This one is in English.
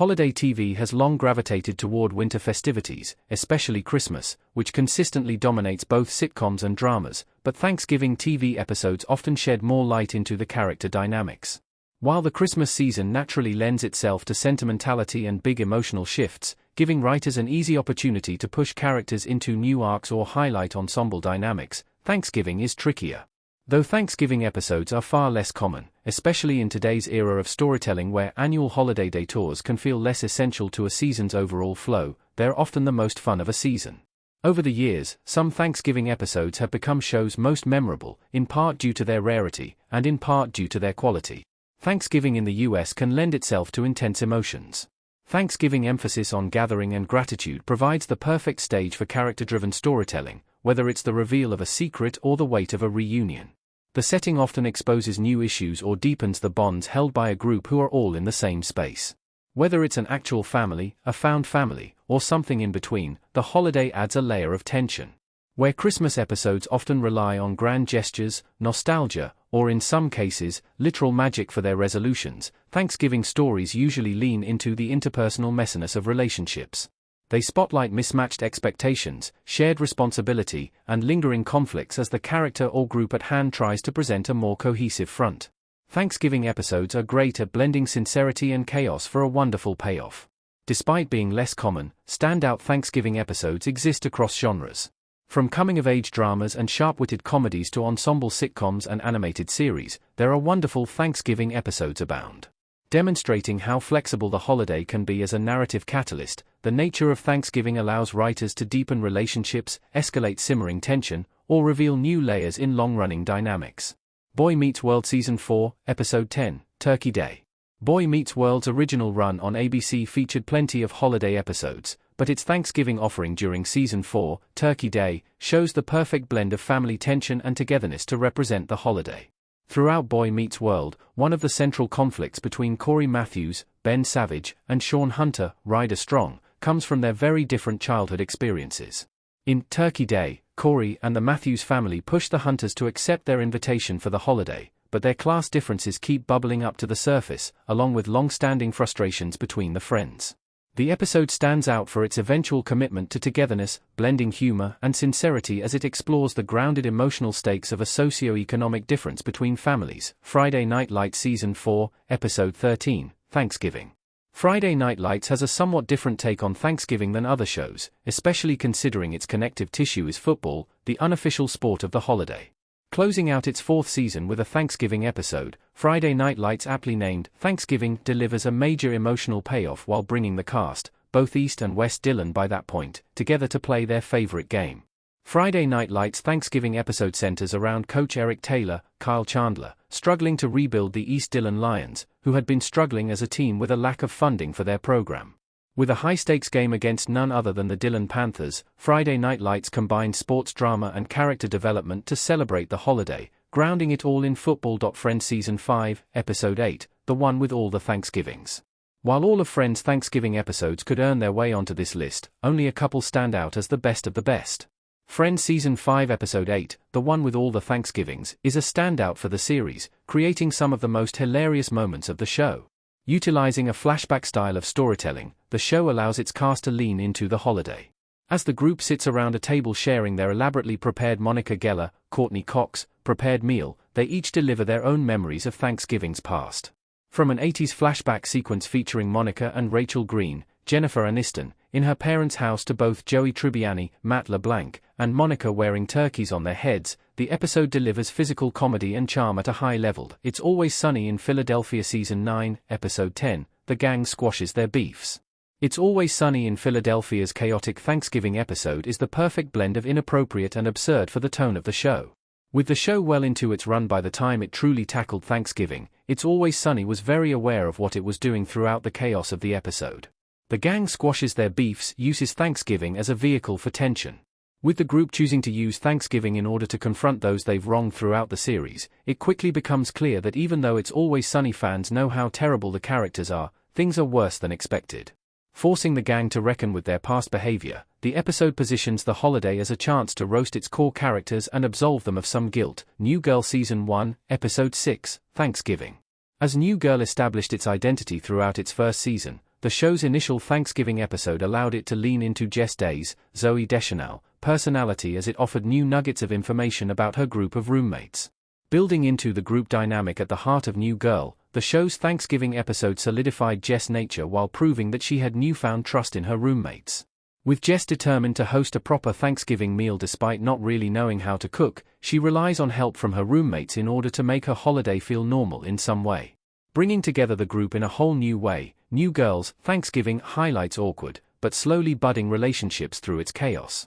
Holiday TV has long gravitated toward winter festivities, especially Christmas, which consistently dominates both sitcoms and dramas, but Thanksgiving TV episodes often shed more light into the character dynamics. While the Christmas season naturally lends itself to sentimentality and big emotional shifts, giving writers an easy opportunity to push characters into new arcs or highlight ensemble dynamics, Thanksgiving is trickier. Though Thanksgiving episodes are far less common, especially in today's era of storytelling where annual holiday detours can feel less essential to a season's overall flow, they're often the most fun of a season. Over the years, some Thanksgiving episodes have become shows' most memorable, in part due to their rarity, and in part due to their quality. Thanksgiving in the US can lend itself to intense emotions. Thanksgiving emphasis on gathering and gratitude provides the perfect stage for character-driven storytelling, whether it's the reveal of a secret or the weight of a reunion. The setting often exposes new issues or deepens the bonds held by a group who are all in the same space. Whether it's an actual family, a found family, or something in between, the holiday adds a layer of tension. Where Christmas episodes often rely on grand gestures, nostalgia, or in some cases, literal magic for their resolutions, Thanksgiving stories usually lean into the interpersonal messiness of relationships. They spotlight mismatched expectations, shared responsibility, and lingering conflicts as the character or group at hand tries to present a more cohesive front. Thanksgiving episodes are great at blending sincerity and chaos for a wonderful payoff. Despite being less common, standout Thanksgiving episodes exist across genres. From coming-of-age dramas and sharp-witted comedies to ensemble sitcoms and animated series, there are wonderful Thanksgiving episodes abound. Demonstrating how flexible the holiday can be as a narrative catalyst, the nature of Thanksgiving allows writers to deepen relationships, escalate simmering tension, or reveal new layers in long-running dynamics. Boy Meets World Season 4, Episode 10, Turkey Day. Boy Meets World's original run on ABC featured plenty of holiday episodes, but its Thanksgiving offering during Season 4, Turkey Day, shows the perfect blend of family tension and togetherness to represent the holiday. Throughout Boy Meets World, one of the central conflicts between Corey Matthews, Ben Savage, and Sean Hunter, Ryder Strong, comes from their very different childhood experiences. In Turkey Day, Corey and the Matthews family push the Hunters to accept their invitation for the holiday, but their class differences keep bubbling up to the surface, along with long-standing frustrations between the friends. The episode stands out for its eventual commitment to togetherness, blending humor and sincerity as it explores the grounded emotional stakes of a socio-economic difference between families. Friday Night Lights Season 4, Episode 13, Thanksgiving. Friday Night Lights has a somewhat different take on Thanksgiving than other shows, especially considering its connective tissue is football, the unofficial sport of the holiday. Closing out its fourth season with a Thanksgiving episode, Friday Night Lights, aptly named Thanksgiving, delivers a major emotional payoff while bringing the cast, both East and West Dillon by that point, together to play their favorite game. Friday Night Lights' Thanksgiving episode centers around coach Eric Taylor, Kyle Chandler, struggling to rebuild the East Dillon Lions, who had been struggling as a team with a lack of funding for their program. With a high-stakes game against none other than the Dillon Panthers, Friday Night Lights combined sports drama and character development to celebrate the holiday, grounding it all in football. Friends Season 5, Episode 8, the one with all the Thanksgivings. While all of Friends' Thanksgiving episodes could earn their way onto this list, only a couple stand out as the best of the best. Friends Season 5 Episode 8, the one with all the Thanksgivings, is a standout for the series, creating some of the most hilarious moments of the show. Utilizing a flashback style of storytelling, the show allows its cast to lean into the holiday. As the group sits around a table sharing their elaborately prepared Monica Geller, Courtney Cox, prepared meal, they each deliver their own memories of Thanksgiving's past. From an 80s flashback sequence featuring Monica and Rachel Green, Jennifer Aniston, in her parents' house to both Joey Tribbiani, Matt LeBlanc, and Monica wearing turkeys on their heads, the episode delivers physical comedy and charm at a high level. It's Always Sunny in Philadelphia Season 9, Episode 10, the gang squashes their beefs. It's Always Sunny in Philadelphia's chaotic Thanksgiving episode is the perfect blend of inappropriate and absurd for the tone of the show. With the show well into its run by the time it truly tackled Thanksgiving, It's Always Sunny was very aware of what it was doing throughout the chaos of the episode. The gang squashes their beefs uses Thanksgiving as a vehicle for tension. With the group choosing to use Thanksgiving in order to confront those they've wronged throughout the series, it quickly becomes clear that even though It's Always Sunny fans know how terrible the characters are, things are worse than expected. Forcing the gang to reckon with their past behavior, the episode positions the holiday as a chance to roast its core characters and absolve them of some guilt. New Girl Season 1, Episode 6, Thanksgiving. As New Girl established its identity throughout its first season, the show's initial Thanksgiving episode allowed it to lean into Jess Day's, Zooey Deschanel, personality as it offered new nuggets of information about her group of roommates. Building into the group dynamic at the heart of New Girl, the show's Thanksgiving episode solidified Jess' nature while proving that she had newfound trust in her roommates. With Jess determined to host a proper Thanksgiving meal despite not really knowing how to cook, she relies on help from her roommates in order to make her holiday feel normal in some way. Bringing together the group in a whole new way, New Girl's Thanksgiving highlights awkward, but slowly budding relationships through its chaos.